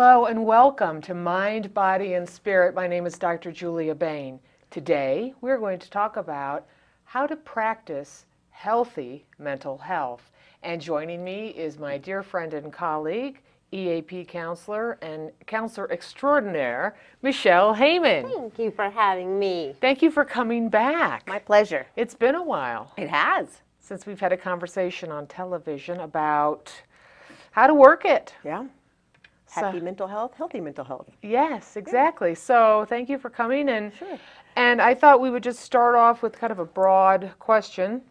Hello and welcome to Mind, Body, and Spirit. My name is Dr. Julia Bain. Today we're going to talk about how to practice healthy mental health. And joining me is my dear friend and colleague, EAP counselor and counselor extraordinaire, Michele Heyman. Thank you for having me. Thank you for coming back. My pleasure. It's been a while. It has. Since we've had a conversation on television about how to work it. Yeah. Happy mental health, healthy mental health. Yes, exactly. Yeah. So thank you for coming. And, sure. And I thought we would just start off with kind of a broad question.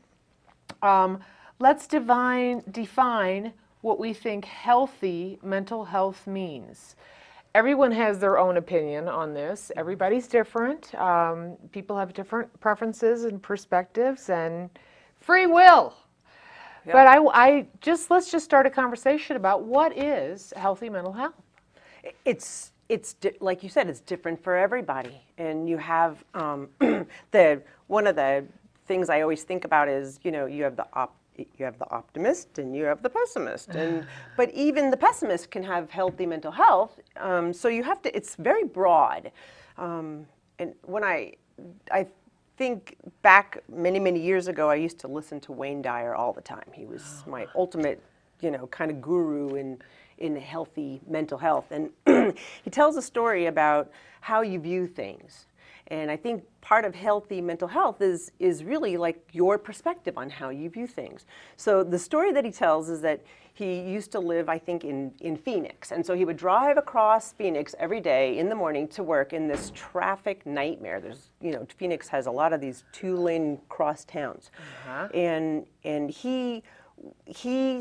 Let's define what we think healthy mental health means. Everyone has their own opinion on this. Everybody's different. People have different preferences and perspectives and free will. Yep. But let's just start a conversation about what is healthy mental health. It's like you said, it's different for everybody. And you have one of the things I always think about is, you know, you have the optimist and you have the pessimist, but even the pessimist can have healthy mental health. So you have to. It's very broad. And when I think back many years ago, I used to listen to Wayne Dyer all the time. He was my ultimate, you know, kind of guru in healthy mental health. And he tells a story about how you view things. And I think part of healthy mental health is really like your perspective on how you view things. So the story that he tells is that he used to live, I think, in Phoenix. And so he would drive across Phoenix every day in the morning to work in this traffic nightmare. There's, you know, Phoenix has a lot of these two-lane cross towns. And he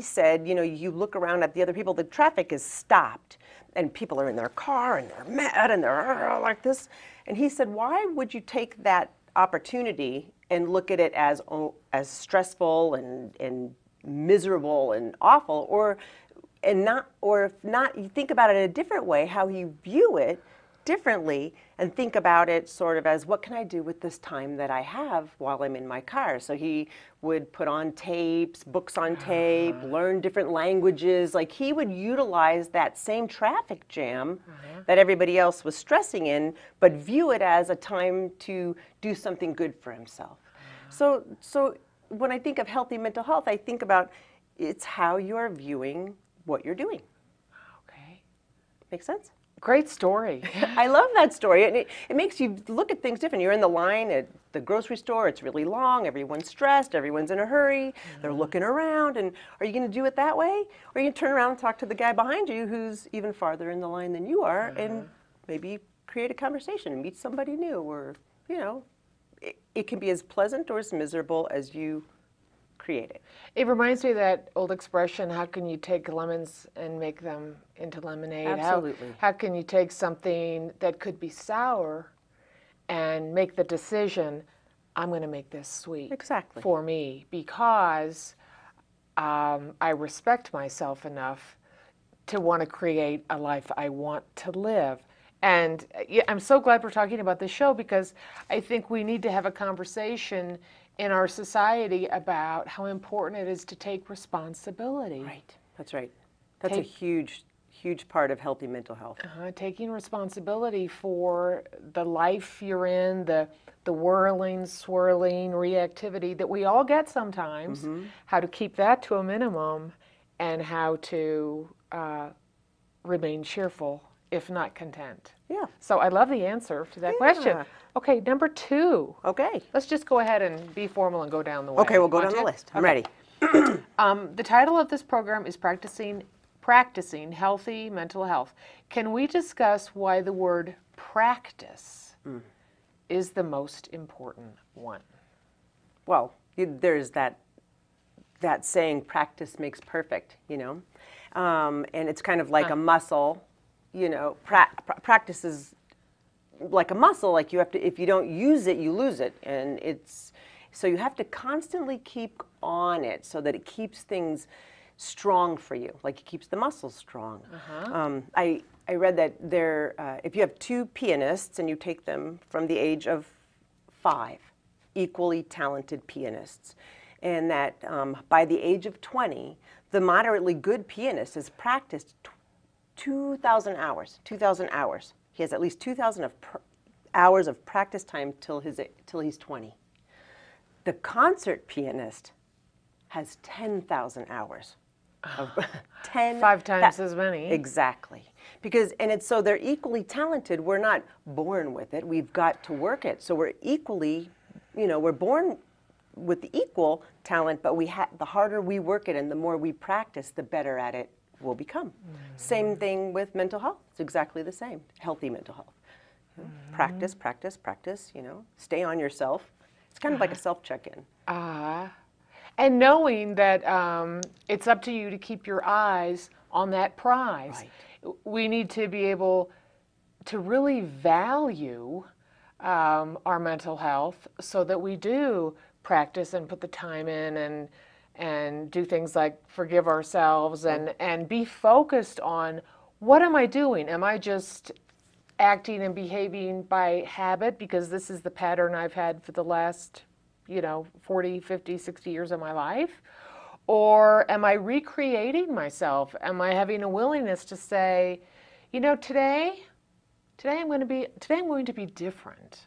said, you know, you look around at the other people, the traffic is stopped. And people are in their car and they're mad and they're like this. And he said, why would you take that opportunity and look at it as stressful and miserable and awful, or if not, you think about it in a different way, how you view it differently, and think about it sort of as, what can I do with this time that I have while I'm in my car? So he would put on tapes, books on tape, learn different languages. Like, he would utilize that same traffic jam that everybody else was stressing in, but view it as a time to do something good for himself. So when I think of healthy mental health, I think about it's how you're viewing what you're doing. Okay. Make sense? Great story. I love that story. And it makes you look at things different. You're in the line at the grocery store. It's really long. Everyone's stressed. Everyone's in a hurry. They're looking around. And are you going to do it that way? Or are you going to turn around and talk to the guy behind you who's even farther in the line than you are, and maybe create a conversation and meet somebody new? Or, you know, it can be as pleasant or as miserable as you create it. It reminds me of that old expression, how can you take lemons and make them into lemonade? Absolutely. How can you take something that could be sour and make the decision, I'm going to make this sweet for me, because I respect myself enough to want to create a life I want to live. And I'm so glad we're talking about this show, because I think we need to have a conversation in our society about how important it is to take responsibility. Right, that's right. That's a huge part of healthy mental health. Taking responsibility for the life you're in, the whirling, swirling reactivity that we all get sometimes, how to keep that to a minimum, and how to remain cheerful, if not content. Yeah. So I love the answer to that question. Okay, number 2. Okay. Let's just go ahead and be formal and go down the way. Okay, we'll go down the list. I'm ready. The title of this program is Practicing Healthy Mental Health. Can we discuss why the word practice is the most important one? Well, there's that saying, practice makes perfect, you know? And it's kind of like a muscle, you know. Practice is like a muscle. Like, you have to, if you don't use it, you lose it. And so you have to constantly keep on it so that it keeps things strong for you, like it keeps the muscles strong. I read that if you have 2 pianists and you take them from the age of 5, equally talented pianists, and that by the age of 20, the moderately good pianist has practiced 2,000 hours. 2,000 hours. He has at least 2,000 hours of practice time till he's 20. The concert pianist has 10,000 hours. 5 times as many. Exactly. Because, and it's so they're equally talented. We're not born with it. We've got to work it. So we're equally, we're born with the equal talent, but the harder we work it and the more we practice, the better at it we'll become. Same thing with mental health. It's exactly the same. Healthy mental health. Practice, practice, practice, stay on yourself. It's kind of like a self-check-in. And knowing that it's up to you to keep your eyes on that prize. Right. We need to be able to really value our mental health so that we do practice and put the time in and do things like forgive ourselves and be focused on what am I doing? Am I just acting and behaving by habit because this is the pattern I've had for the last 40, 50, 60 years of my life? Or am I recreating myself? Am I having a willingness to say, today I'm going to be different.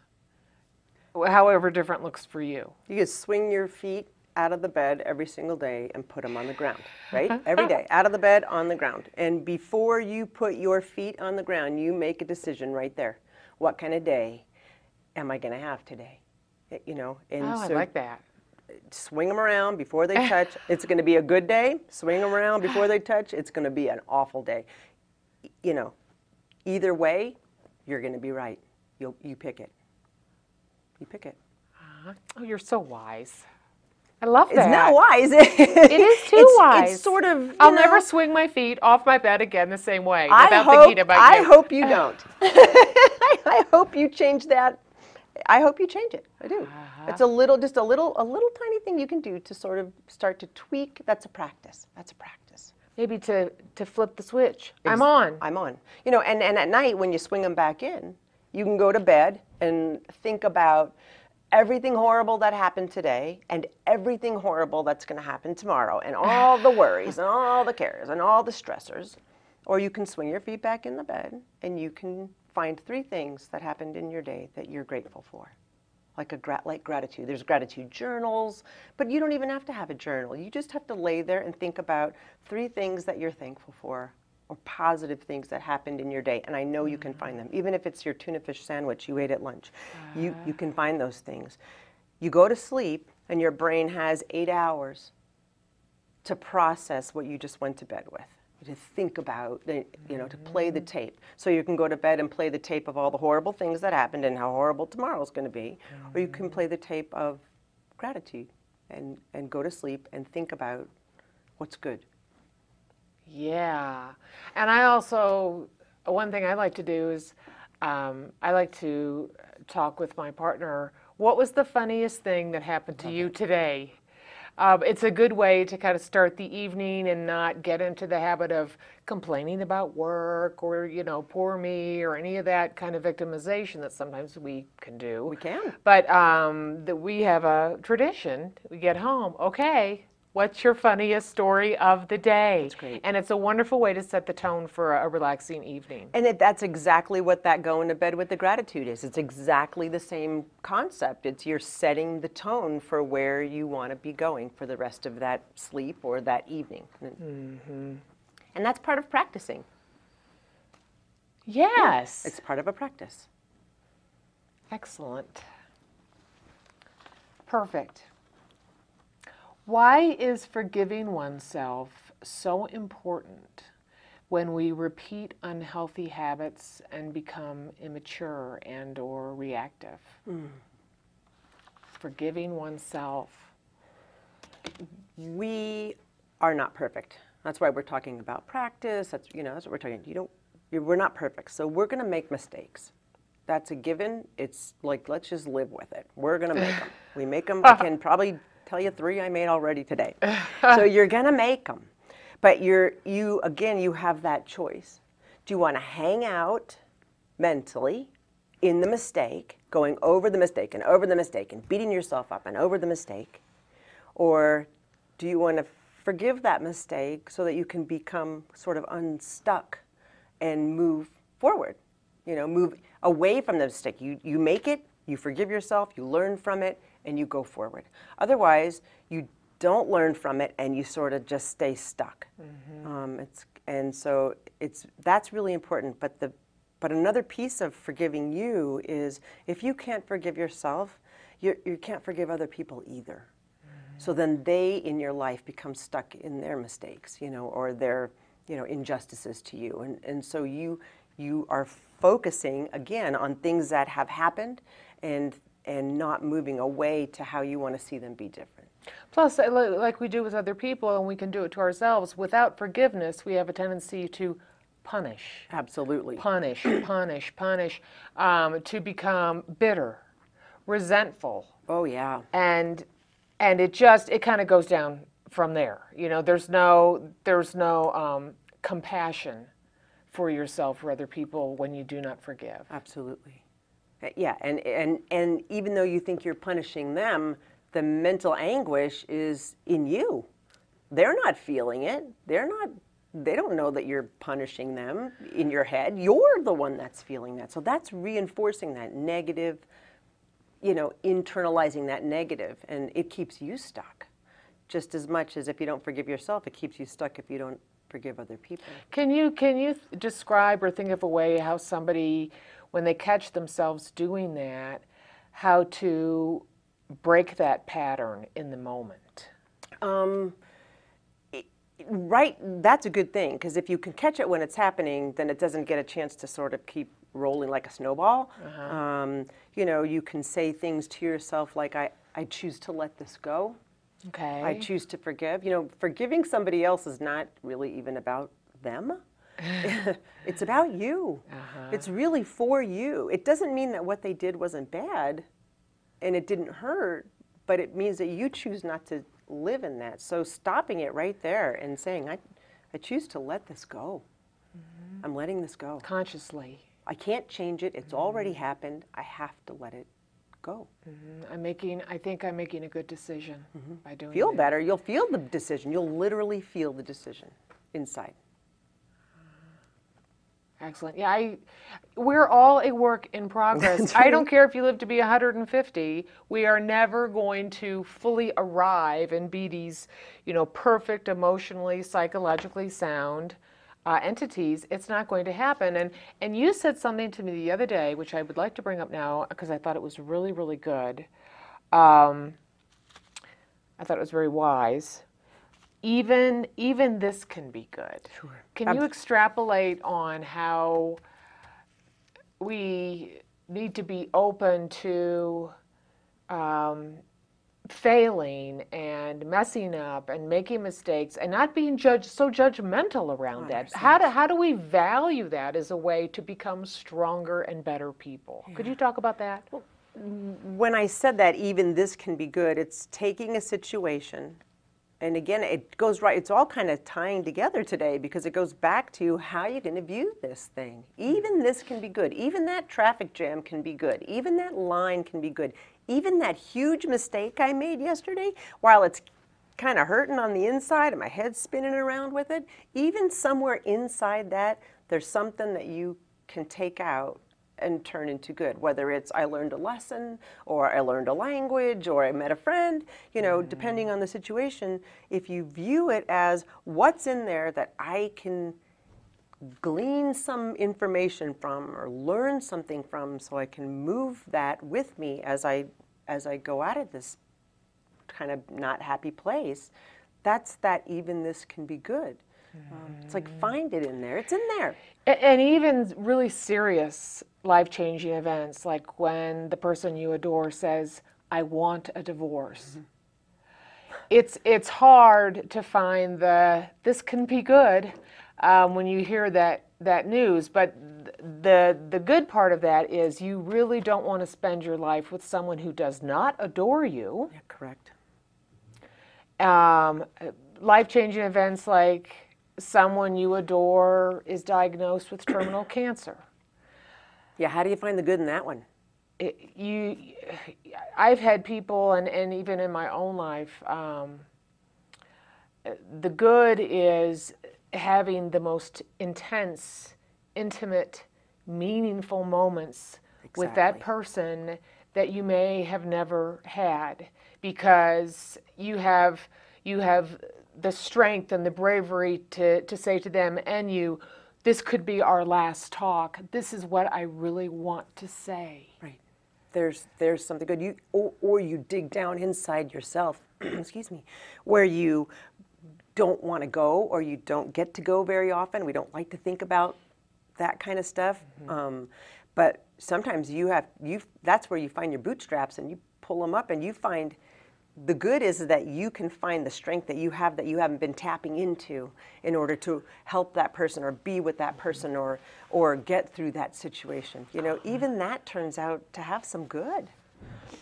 However different looks for you. You can swing your feet out of the bed every single day and put them on the ground, right? Every day, out of the bed, on the ground. And before you put your feet on the ground, you make a decision right there. What kind of day am I going to have today? And I like that. Swing them around before they touch. It's going to be a good day. Swing them around before they touch. It's going to be an awful day. Either way, you're going to be right. You pick it. You pick it. Oh, you're so wise. I love that. It's not wise. It is too wise. It's sort of, I'll never swing my feet off my bed again the same way without thinking about you. I hope you don't. I hope you change that. I hope you change it. I do. It's just a little tiny thing you can do to sort of start to tweak. That's a practice. That's a practice. Maybe to flip the switch. I'm on. I'm on. And at night when you swing them back in, you can go to bed and think about everything horrible that happened today and everything horrible that's going to happen tomorrow and all the worries and all the cares and all the stressors. Or you can swing your feet back in the bed and you can find 3 things that happened in your day that you're grateful for. Like gratitude. There's gratitude journals, but you don't even have to have a journal. You just have to lay there and think about 3 things that you're thankful for or positive things that happened in your day. And I know you can find them. Even if it's your tuna fish sandwich you ate at lunch, you can find those things. You go to sleep and your brain has 8 hours to process what you just went to bed with. To think about, to play the tape. So you can go to bed and play the tape of all the horrible things that happened and how horrible tomorrow's going to be. Or you can play the tape of gratitude and go to sleep and think about what's good. Yeah. And I also, one thing I like to do is I like to talk with my partner, what was the funniest thing that happened to you today? It's a good way to kind of start the evening and not get into the habit of complaining about work or, poor me or any of that kind of victimization that sometimes we can do. We can. But that we have a tradition. We get home, okay, what's your funniest story of the day? That's great. And it's a wonderful way to set the tone for a relaxing evening. And that's exactly what that going to bed with the gratitude is. It's exactly the same concept. It's you're setting the tone for where you want to be going for the rest of that sleep or that evening. And that's part of practicing. Yes. Yeah, it's part of a practice. Excellent. Perfect. Why is forgiving oneself so important when we repeat unhealthy habits and become immature and or reactive? Forgiving oneself. We are not perfect. That's why we're talking about practice. That's what we're talking. We're not perfect, so we're going to make mistakes. That's a given. It's like, let's just live with it. We're going to make them. We make them. I can probably tell you 3 I made already today. So you're going to make them. But you have that choice. Do you want to hang out mentally in the mistake, going over the mistake and over the mistake and beating yourself up and over the mistake? Or do you want to forgive that mistake so that you can become sort of unstuck and move forward, you know, move away from the mistake. You make it, you forgive yourself, you learn from it, and you go forward. Otherwise, you don't learn from it and you sort of just stay stuck. That's really important. But another piece of forgiving you is if you can't forgive yourself, you can't forgive other people either. So then they in your life become stuck in their mistakes, you know, or their, you know, injustices to you. And so you are focusing again on things that have happened and not moving away to how you want to see them be different. Plus, like we do with other people, and we can do it to ourselves, without forgiveness, we have a tendency to punish. Absolutely. Punish, to become bitter, resentful. Oh, yeah. And it kind of goes down from there. You know, there's no compassion for yourself or other people when you do not forgive. Absolutely. Yeah, and even though you think you're punishing them, the mental anguish is in you. They're not feeling it. They don't know that you're punishing them in your head. You're the one that's feeling that. So that's reinforcing that negative, you know, internalizing that negative, and it keeps you stuck. Just as much as if you don't forgive yourself, it keeps you stuck if you don't forgive other people. Can you describe or think of a way how somebody, when they catch themselves doing that, how to break that pattern in the moment? Right, that's a good thing, because if you can catch it when it's happening, then it doesn't get a chance to sort of keep rolling like a snowball. You know, you can say things to yourself like, I choose to let this go. Okay. I choose to forgive. You know, forgiving somebody else is not really even about them. It's about you. It's really for you. It doesn't mean that what they did wasn't bad and it didn't hurt, but it means that you choose not to live in that. So stopping it right there and saying, I choose to let this go. I'm letting this go. Consciously. I can't change it. It's already happened. I have to let it go. I think I'm making a good decision by doing Feel that. better. You'll feel the decision. You'll literally feel the decision inside. Excellent. Yeah, we're all a work in progress. I don't care if you live to be 150. We are never going to fully arrive and be these, you know, perfect, emotionally, psychologically sound entities. It's not going to happen. And you said something to me the other day, which I would like to bring up now because I thought it was really, really good. I thought it was very wise. Even this can be good. Sure. Can you extrapolate on how we need to be open to failing and messing up and making mistakes and not being so judgmental around that? How do we value that as a way to become stronger and better people? Yeah. Could you talk about that? Well, when I said that even this can be good, it's taking a situation. And again, it goes right, it's all kind of tying together today because it goes back to how you're going to view this thing. Even this can be good. Even that traffic jam can be good. Even that line can be good. Even that huge mistake I made yesterday, while it's kind of hurting on the inside and my head's spinning around with it, even somewhere inside that, there's something that you can take out and turn into good, whether it's I learned a lesson or I learned a language or I met a friend, you know, depending on the situation. If you view it as what's in there that I can glean some information from or learn something from so I can move that with me as I go out of this kind of not happy place, that's that even this can be good. It's like find it in there. It's in there. And even really serious life-changing events, like when the person you adore says, I want a divorce. It's hard to find this can be good when you hear that news, but the good part of that is you really don't want to spend your life with someone who does not adore you. Yeah, correct. Life-changing events like someone you adore is diagnosed with terminal cancer. Yeah, how do you find the good in that one? I've had people, and even in my own life, the good is having the most intense intimate, meaningful moments with that person that you may have never had, because you have the strength and the bravery to say to them and you, this could be our last talk. This is what I really want to say. Right. There's something good. Or you dig down inside yourself, excuse me, where you don't want to go, or you don't get to go very often. We don't like to think about that kind of stuff. But sometimes that's where you find your bootstraps and you pull them up, and you find the good is that you can find the strength that you haven't been tapping into in order to help that person or be with that person or get through that situation. You know, even that turns out to have some good.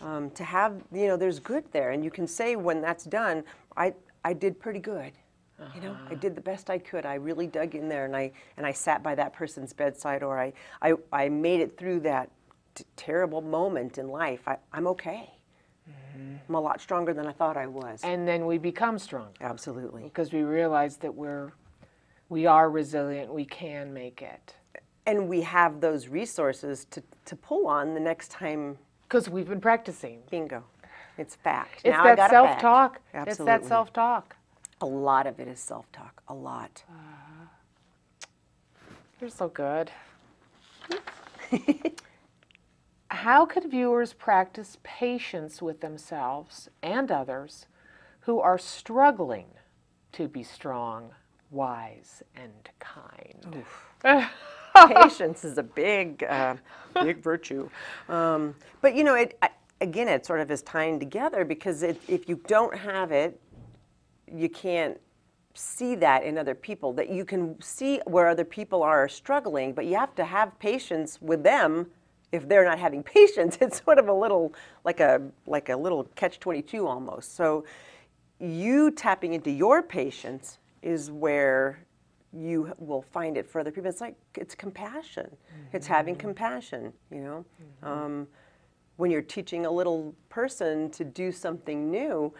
To have, you know, there's good there, and you can say when that's done, I did pretty good. You know, I did the best I could. I really dug in there, and I sat by that person's bedside, or I made it through that terrible moment in life. I'm okay. I'm a lot stronger than I thought I was. And then we become strong. Absolutely. Because we realize that we are resilient. We can make it. And we have those resources to pull on the next time. Because we've been practicing. Bingo. It's fact. It's now that self-talk. It's that self-talk. A lot of it is self-talk. A lot. You're so good. How could viewers practice patience with themselves and others who are struggling to be strong, wise, and kind? Patience is a big virtue. But you know, again, it sort of is tying together, because if you don't have it, you can't see that in other people. That you can see where other people are struggling, but you have to have patience with them. If they're not having patience, it's sort of a little like a little catch-22 almost. So you tapping into your patience is where you will find it for other people. It's compassion. It's having compassion, you know. When you're teaching a little person to do something new,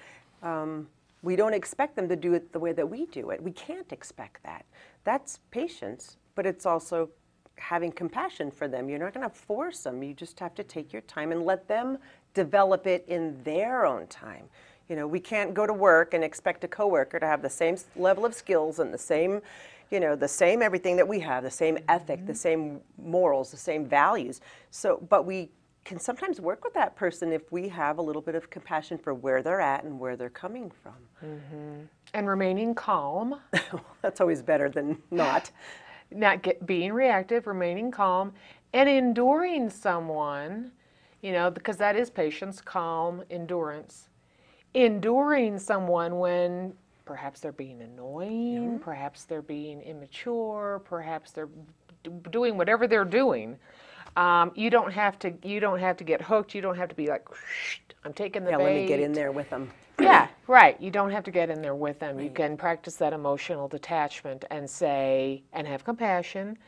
we don't expect them to do it the way that we do it. We can't expect that. That's patience, but it's also having compassion for them. You're not going to force them. You just have to take your time and let them develop it in their own time. You know, we can't go to work and expect a coworker to have the same level of skills and the same, you know, the same everything that we have, the same ethic, the same morals, the same values. So, but we can sometimes work with that person if we have a little bit of compassion for where they're at and where they're coming from. And remaining calm. That's always better than not. Not being reactive, remaining calm, and enduring someone, you know, because that is patience, calm, endurance. Enduring someone when perhaps they're being annoying, perhaps they're being immature, perhaps they're doing whatever they're doing. You don't have to get hooked. You don't have to be like, I'm taking the bait. Let me get in there with them. Yeah, right. You don't have to get in there with them. Right. You can practice that emotional detachment and say, and have compassion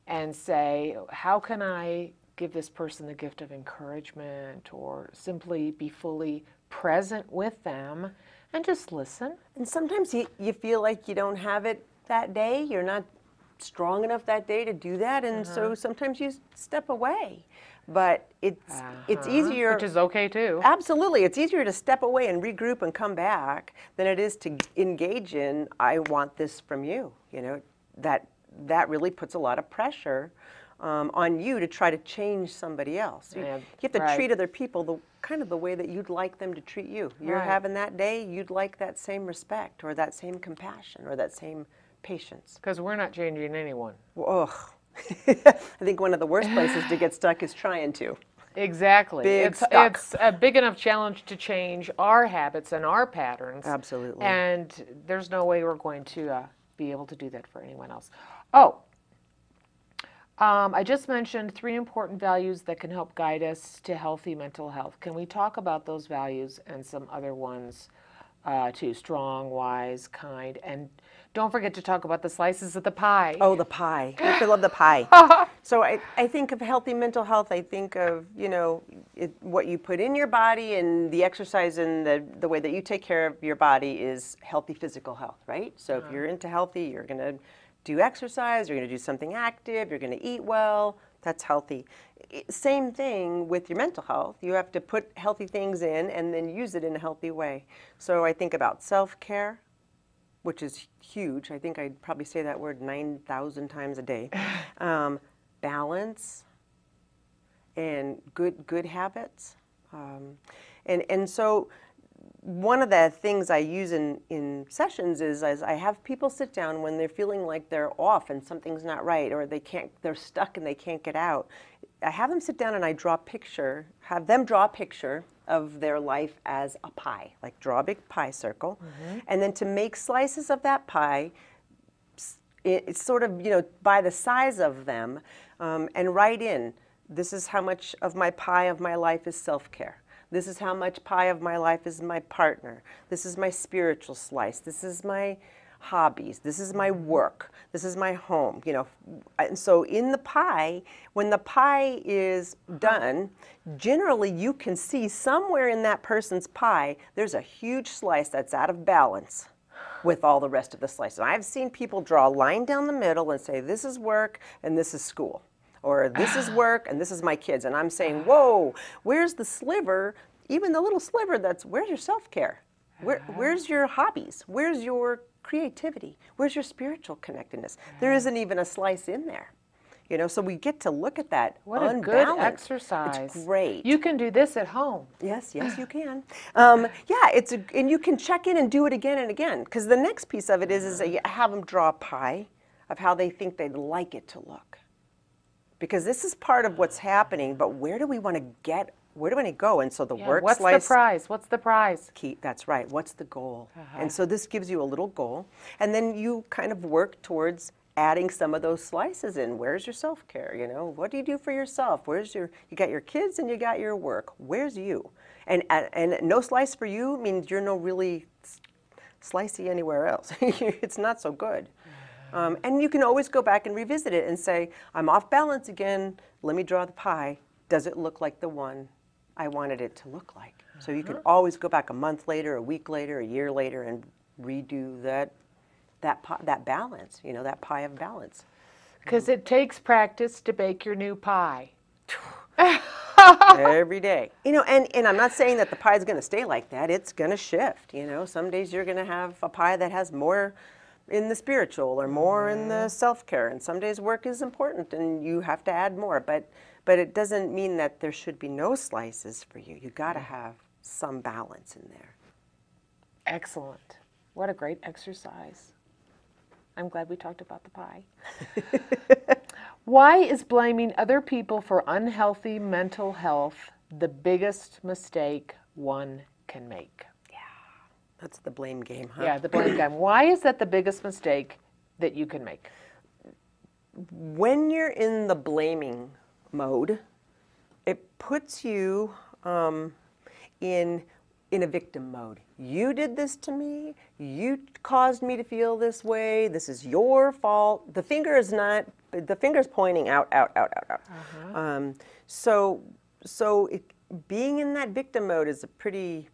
and say, how can I give this person the gift of encouragement, or simply be fully present with them and just listen. And sometimes you feel like you don't have it that day. You're not strong enough that day to do that, and so sometimes you step away. But it's easier, which is okay too. Absolutely, it's easier to step away and regroup and come back than it is to engage in, I want this from you. You know, that really puts a lot of pressure on you to try to change somebody else. You have to treat other people kind of the way that you'd like them to treat you. You're having that day, you'd like that same respect or that same compassion or that same patience. Because we're not changing anyone. Ugh. I think one of the worst places to get stuck is trying to. Exactly. It's a big enough challenge to change our habits and our patterns. Absolutely. And there's no way we're going to be able to do that for anyone else. Oh, I just mentioned 3 important values that can help guide us to healthy mental health. Can we talk about those values and some other ones too? Strong, wise, kind, and don't forget to talk about the slices of the pie. Oh, the pie. I love the pie. So I think of healthy mental health. I think of, you know, what you put in your body and the exercise and the way that you take care of your body is healthy physical health, right? So if you're into healthy, you're going to do exercise, you're going to do something active, you're going to eat well. That's healthy. Same thing with your mental health. You have to put healthy things in and then use it in a healthy way. So I think about self-care, which is huge. I think I'd probably say that word 9,000 times a day. Balance and good habits. And so one of the things I use in sessions is I have people sit down when they're feeling like they're off and something's not right, or they're stuck and they can't get out. I have them sit down and I have them draw a picture of their life as a pie, like draw a big pie circle, and then to make slices of that pie, it's sort of, by the size of them, and write in, this is how much of my pie of my life is self-care. This is how much pie of my life is my partner. This is my spiritual slice. This is my hobbies. This is my work. This is my home. And so in the pie, when the pie is done, generally you can see somewhere in that person's pie, there's a huge slice that's out of balance with all the rest of the slices. I've seen people draw a line down the middle and say, this is work and this is school. Or this is work and this is my kids. And I'm saying, whoa, where's the sliver, even the little sliver where's your self-care? Where's your hobbies? Where's your creativity? Where's your spiritual connectedness? There isn't even a slice in there. So we get to look at that. What a good exercise. It's great. You can do this at home. Yes, you can. Yeah, and you can check in and do it again and again. Because the next piece of it is that you have them draw a pie of how they think they'd like it to look. Because this is part of what's happening, but where do we want to go? And so the work what's slice. The prize? What's the prize? That's right. What's the goal? And so this gives you a little goal. And then you kind of work towards adding some of those slices in. Where's your self-care? What do you do for yourself? You got your kids and you got your work. Where's you? And no slice for you means you're no really slicey anywhere else. It's not so good. And you can always go back and revisit it and say, I'm off balance again, let me draw the pie. Does it look like the one I wanted it to look like? So you can always go back a month later, a week later, a year later, and redo that balance, that pie of balance. Because it takes practice to bake your new pie. Every day. And I'm not saying that the pie is going to stay like that. It's going to shift. Some days you're going to have a pie that has more in the spiritual or more in the self-care, and some days work is important and you have to add more, but it doesn't mean that there should be no slices for you. You got to have some balance in there. Excellent. What a great exercise. I'm glad we talked about the pie. Why is blaming other people for unhealthy mental health the biggest mistake one can make? That's the blame game, huh? Yeah, the blame game. Why is that the biggest mistake that you can make? When you're in the blaming mode, it puts you in a victim mode. You did this to me. You caused me to feel this way. This is your fault. The finger's pointing out. So being in that victim mode is a pretty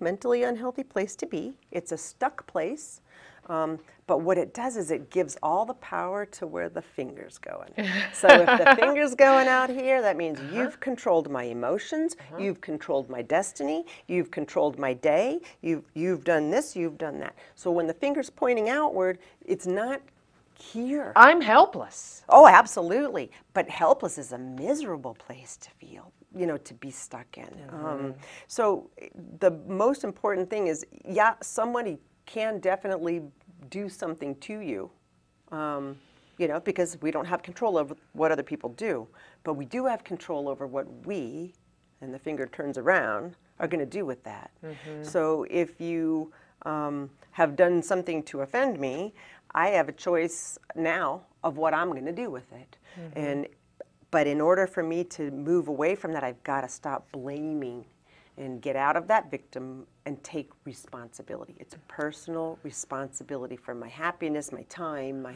mentally unhealthy place to be. It's a stuck place. But what it does is it gives all the power to where the finger's going. So if the finger's going out here, that means you've controlled my emotions, you've controlled my destiny, you've controlled my day, you've done this, you've done that. So when the finger's pointing outward, it's not here. I'm helpless. Oh, absolutely. But helpless is a miserable place to feel, to be stuck in. So the most important thing is, somebody can definitely do something to you, because we don't have control over what other people do, but we do have control over what we, and the finger turns around, are going to do with that. So if you have done something to offend me, I have a choice now of what I'm going to do with it. But in order for me to move away from that, I've got to stop blaming and get out of that victim and take responsibility. It's a personal responsibility for my happiness, my time,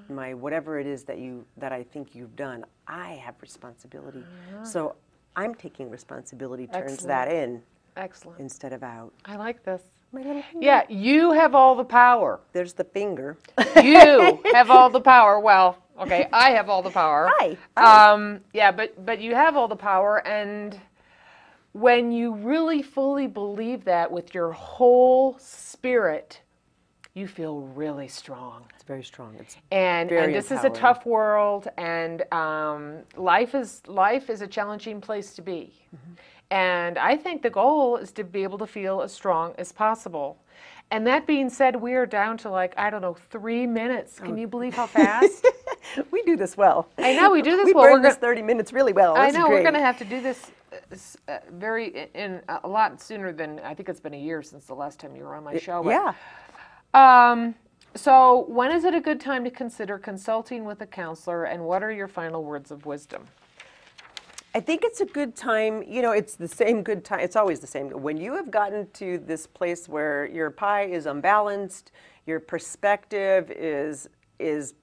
my whatever it is that I think you've done. I have responsibility. So I'm taking responsibility, turns that in Excellent. instead of out. I like this. My little finger. Yeah, you have all the power. There's the finger. You have all the power. Well, okay, I have all the power. Hi. Yeah, but you have all the power, and when you really fully believe that with your whole spirit, you feel really strong. It's very strong. It's and this is a tough world, and life is a challenging place to be. Mm-hmm. And I think the goal is to be able to feel as strong as possible. And that being said, we are down to like, I don't know, 3 minutes. Can you believe how fast? We do this well. I know, we do this well. We burn this 30 minutes really well. I know, we're going to have to do this a lot sooner than, I think it's been a year since the last time you were on my show. But, yeah. So when is it a good time to consider consulting with a counselor, and what are your final words of wisdom? I think it's a good time, you know, it's the same good time, it's always the same. When you have gotten to this place where your pie is unbalanced, your perspective is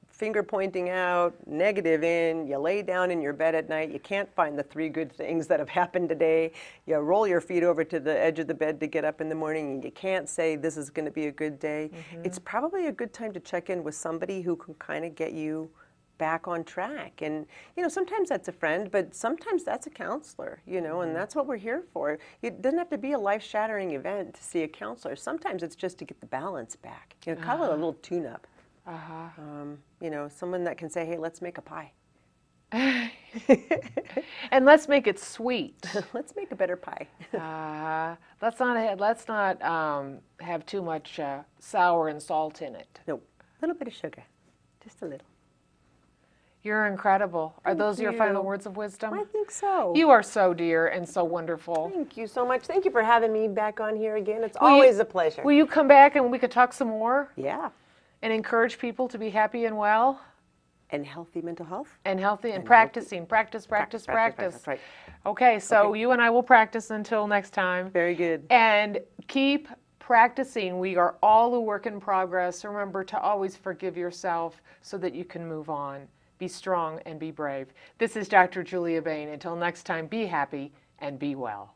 finger pointing out, negative in, you lay down in your bed at night, you can't find the 3 good things that have happened today, you roll your feet over to the edge of the bed to get up in the morning, and you can't say this is going to be a good day. Mm-hmm. It's probably a good time to check in with somebody who can kind of get you back on track. And, you know, sometimes that's a friend, but sometimes that's a counselor, you know, and that's what we're here for. It doesn't have to be a life-shattering event to see a counselor. Sometimes it's just to get the balance back. You know, call it a little tune-up. You know, someone that can say, hey, let's make a pie. And let's make it sweet. Let's make a better pie. Let's not have too much sour and salt in it. No, a little bit of sugar, just a little. You're incredible. Are those your final words of wisdom? I think so. You are so dear and so wonderful. Thank you so much. Thank you for having me back on here again. It's always a pleasure. Will you come back and we could talk some more? Yeah. And encourage people to be happy and well? And healthy mental health? And healthy and practicing. Practice. Right. Okay, so you and I will practice until next time. Very good. And keep practicing. We are all a work in progress. Remember to always forgive yourself so that you can move on. Be strong and be brave. This is Dr. Julia Bain. Until next time, be happy and be well.